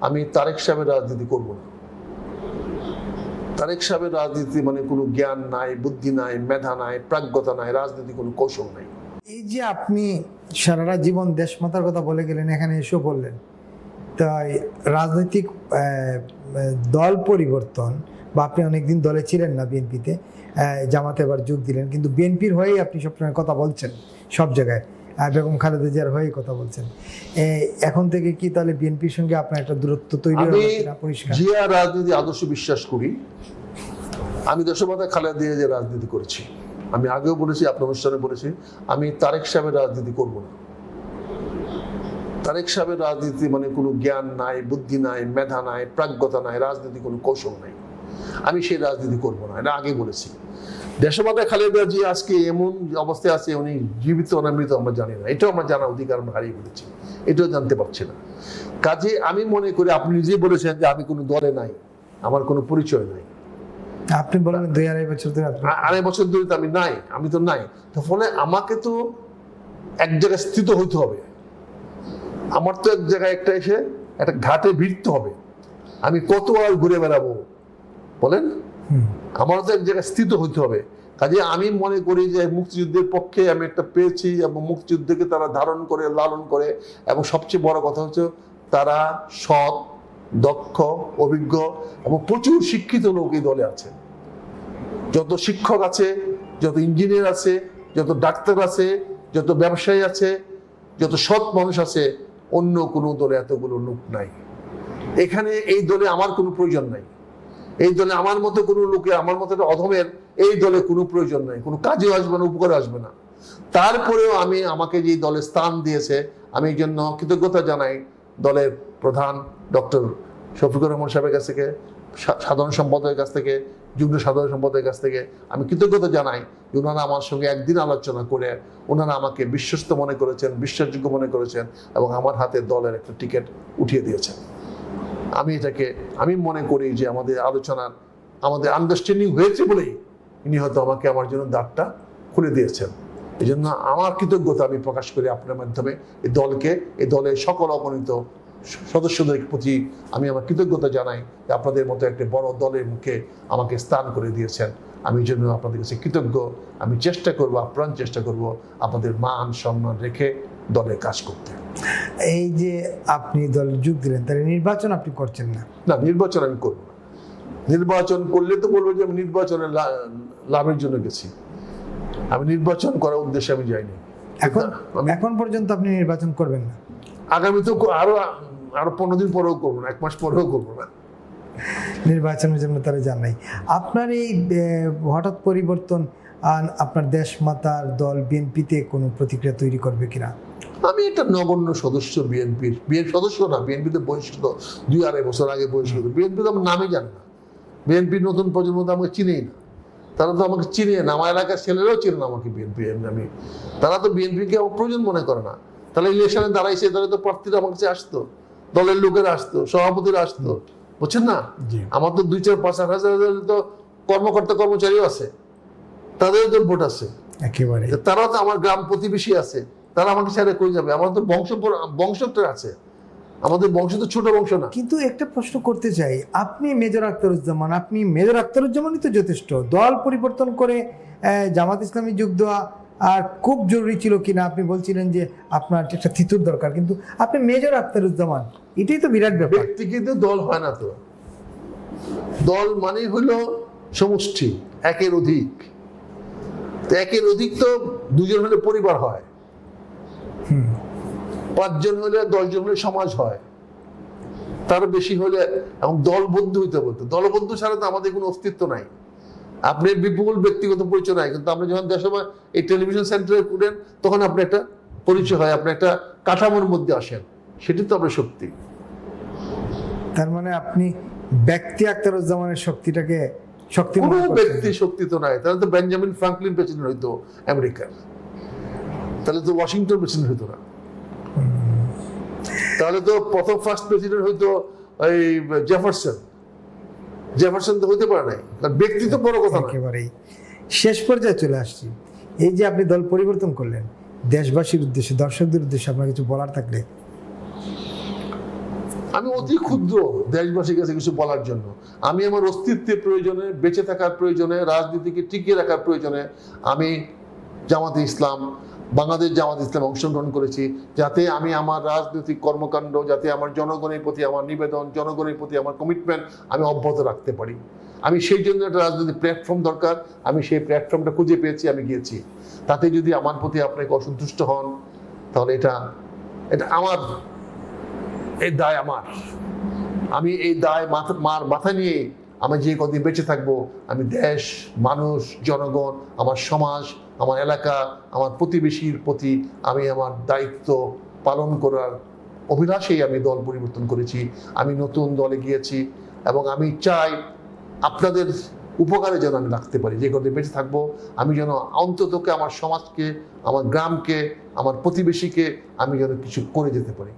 আমি তারেক সাহেবের রাজনীতি করব না। তারেক সাহেবের রাজনীতি মানে কোনো জ্ঞান নাই, বুদ্ধি নাই, মেধা নাই, প্রাজ্ঞতা নাই, রাজনীতি কোনো কৌশল নাই। এই যে আপনি সারাটা জীবন দেশমাতার কথা বলে গেলেন, এখানে এসেও বললেন, তাই রাজনৈতিক দল পরিবর্তন বা আপনি অনেকদিন দলে ছিলেন না বিএনপিতে, জামাতে এবার যোগ দিলেন, কিন্তু বিএনপির হয়েই আপনি সবসময় কথা বলছেন সব জায়গায়, বেগম খালেদা জিয়ার হয়েই কথা বলছেন। এখন থেকে কি তাহলে বিএনপির সঙ্গে আপনার একটা দূরত্ব তৈরি হবে কিনা? পরিষ্কার জিয়া রাজনীতি আদর্শ বিশ্বাস করি। আমি দেশমাতা খালেদা জিয়া যে রাজনীতি করেছি, আমি আগেও বলেছি, আপনার অনুষ্ঠানে বলেছি, আমি তারেক সাহেবের রাজনীতি করব না। তারেক সাহেবের রাজনীতি মানে কোনো জ্ঞান নাই, বুদ্ধি নাই, মেধা নাই, প্রাজ্ঞতা নাই, রাজনীতি কোনো কৌশল নাই। আমি সেই রাজনীতি করব না, এটা আগে বলেছি। দেশমাতা খালেদা জিয়া আজকে এমন অবস্থায় আছে, উনি জীবিত না মৃত আমরা জানি না, এটাও আমরা জানার অধিকার আমরা হারিয়ে ফেলেছি, এটাও জানতে পারছি না। কাজে আমি মনে করি, আপনি নিজেই বলেছেন যে আমি কোনো দলে নাই, আমার কোনো পরিচয় নাই। আপনি বলেন 2-2.5 বছর ধরে, 2.5 বছর ধরে তো আমি নাই, আমি তো নাই। তো ফলে আমাকে তো এক জায়গায় স্থিত হইতে হবে। আমার তো এক জায়গায় একটা ঘাটে ভিড়তে হবে। আমি কত আর ঘুরে বেড়াবো বলেন? আমার তো এক জায়গায় স্থিত হইতে হবে। কাজে আমি মনে করি যে মুক্তিযুদ্ধের পক্ষে আমি একটা পেয়েছি, এবং মুক্তিযুদ্ধকে তারা ধারণ করে, লালন করে, এবং সবচেয়ে বড় কথা হচ্ছে তারা সৎ, দক্ষ, অভিজ্ঞ এবং প্রচুর শিক্ষিত লোক এই দলে আছে। যত শিক্ষক আছে, যত ইঞ্জিনিয়ার আছে, যত ডাক্তার আছে, যত ব্যবসায়ী আছে, যত সৎ মানুষ আছে, অন্য কোনো দলে এতগুলো লোক নাই। এখানে এই দলে আমার কোনো প্রয়োজন নাই। এই দলে আমার মতো কোনো লোকে, আমার মতো একটা অধমের এই দলে কোনো প্রয়োজন নাই, কোনো কাজে আসবে না, উপকারে আসবে না। তারপরেও আমাকে যে দলে স্থান দিয়েছে, আমি এই জন্য কৃতজ্ঞতা জানাই দলের প্রধান ডক্টর শফিকুর রহমান সাহেবের কাছ থেকে, সাধারণ সম্পাদকের কাছ থেকে, যুগ্ম সাধারণ সম্পাদকের কাছ থেকে আমি কৃতজ্ঞতা জানাই যে ওনারা আমার সঙ্গে একদিন আলোচনা করে ওনারা আমাকে বিশ্বস্ত মনে করেছেন, বিশ্বাসযোগ্য মনে করেছেন, এবং আমার হাতে দলের একটা টিকিট উঠিয়ে দিয়েছেন। আমি মনে করি যে আমাদের আলোচনার, আমাদের আন্ডারস্ট্যান্ডিং হয়েছে বলেই ইনি হয়তো আমাকে আমার জন্য দ্বারটা খুলে দিয়েছেন। এই জন্য আমার কৃতজ্ঞতা আমি প্রকাশ করি আপনার মাধ্যমে এই দলের সকল অগণিত সদস্যদের প্রতি আমি আমার কৃতজ্ঞতা জানাই যে আপনাদের মতো একটা বড় দলের মুখে আমাকে স্থান করে দিয়েছেন। আমি এই জন্য আপনাদের কাছে কৃতজ্ঞ। আমি চেষ্টা করবো, আপ্রাণ চেষ্টা করব আপনাদের মান সম্মান রেখে দলে কাজ করতে। এই যে আপনি দল যোগ দিলেন, তাহলে নির্বাচন আপনি করছেন না? না, নির্বাচন আমি করব না। নির্বাচন করলে তো বলবো যে আমি নির্বাচনে লাভের জন্য গেছি। আমি নির্বাচন করার উদ্দেশ্যে আমি যাইনি। এখন পর্যন্ত আপনি নির্বাচন করবেন না? আগামী তো আরো 15 দিন পরেও করবো না, 1 মাস পরেও করবো না। নির্বাচনের জন্য তারা যান নাই। আপনার এই হঠাৎ পরিবর্তন আপনার দেশমাতার দল বিএনপিতে কোনো প্রতিক্রিয়া তৈরি করবে কিনা? আমি একটা নগণ্য সদস্য বিএনপির সদস্য না, বিএনপিতে বহিষ্কৃত 2-2.5 বছর আগে বহিষ্কৃত। বিএনপি তো আমার নামই জানে না, বিএনপির নতুন প্রজন্ম তো আমাকে চিনেই না, তারা তো আমাকে চিনে না, আমার এলাকার ছেলেরাও চিনে না আমাকে বিএনপি। তারা তো বিএনপিকে আমার প্রয়োজন মনে করে না। তাহলে ইলেকশনে দাঁড়াইছে, তাহলে তো প্রার্থীরা আমার কাছে আসতো, দলের লোকেরা আসতো, সভাপতিরা আসতো, বুঝছেন না? আমার তো 2-4-5 হাজার তো কর্মকর্তা কর্মচারীও আছে, তাদেরও তো ভোট আছে একেবারে। তারাও তো আমার গ্রাম প্রতিবেশী আছে, তারা আমাকে ছেড়ে কই যাবে? আমার তো বংশটা আছে, আমাদের বংশ তো ছোট বংশ না। কিন্তু একটা প্রশ্ন করতে চাই, আপনি মেজর আখতারুজ্জামানই তো যথেষ্ট। দল পরিবর্তন করে জামাত ইসলামী যোগ দেওয়া আর খুব জরুরি ছিল কিনা? আপনি বলছিলেন যে আপনার একটা থিতুর দরকার, কিন্তু আপনি মেজর আখতারুজ্জামান, এটাই তো বিরাট ব্যাপার। ব্যক্তিগত দল হয় না তো। দল মানে হলো সমষ্টি, একের অধিক। একের অধিক তো 2 জন হলে পরিবার হয়, 5 জন হলে 10 জন হলে সমাজ হয়, তার বেশি হলে এবং দলবদ্ধ হইতে বলতো। দলবদ্ধ ছাড়া তো আমাদের কোনো অস্তিত্ব নাই। আপনি বিপুল ব্যক্তিগত পরিচয় নাই, কিন্তু আপনি যখন দেশময় এই টেলিভিশন সেন্টারে উঠেন তখন আপনি একটা পরিচয় হয়, আপনি একটা কাঠামোর মধ্যে আসেন, সেটি তো আপনার শক্তি। তার মানে আপনি ব্যক্তি আখতারুজ্জামানের শক্তিটাকে কোনো ব্যক্তি শক্তি তো নাই। তাহলে তো বেঞ্জামিন ফ্রাঙ্কলিন প্রেসিডেন্ট হইতো আমেরিকার, তাহলে তো ওয়াশিংটন প্রেসিডেন্ট হইতো না, তাহলে তো প্রথম ফার্স্ট প্রেসিডেন্ট হইতো এই জেফারসন তো হইতে পারে নাই। কারণ ব্যক্তি তো বড় কথা না। একেবারেই শেষ পর্যায়ে চলে আসছি। এই যে আপনি দল পরিবর্তন করলেন, দেশবাসীর উদ্দেশ্যে, দর্শকদের উদ্দেশ্যে আপনার কিছু বলার থাকলে? আমি অতি ক্ষুদ্র দেশবাসীর কাছে কিছু বলার জন্য। আমি আমার অস্তিত্বের প্রয়োজনে, বেঁচে থাকার প্রয়োজনে, রাজনীতিকে টিকিয়ে রাখার প্রয়োজনে আমি জামাতে ইসলাম, বাংলাদেশ জামাত ইসলাম অংশগ্রহণ করেছি, যাতে আমি আমার রাজনৈতিক কর্মকাণ্ড, যাতে আমার জনগণের প্রতি আমার নিবেদন, জনগণের প্রতি আমার কমিটমেন্ট আমি অব্যাহত রাখতে পারি। আমি সেই জন্য একটা রাজনৈতিক প্ল্যাটফর্ম দরকার, আমি সেই প্ল্যাটফর্মটা খুঁজে পেয়েছি, আমি গিয়েছি। তাতে যদি আমার প্রতি আপনাকে অসন্তুষ্ট হন, তাহলে এটা আমার, এই দায় আমার। আমি এই দায় মাথা নিয়ে আমি যে কদিন বেঁচে থাকবো, আমি দেশ, মানুষ, জনগণ, আমার সমাজ, আমার এলাকা, আমার প্রতিবেশীর প্রতি আমি আমার দায়িত্ব পালন করার অভিলাষেই আমি দল পরিবর্তন করেছি। আমি নতুন দলে গিয়েছি এবং আমি চাই আপনাদের উপকারে যেন আমি রাখতে পারি। যে কদিন বেঁচে থাকবো আমি যেন অন্ততকে আমার সমাজকে, আমার গ্রামকে, আমার প্রতিবেশীকে আমি যেন কিছু করে যেতে পারি।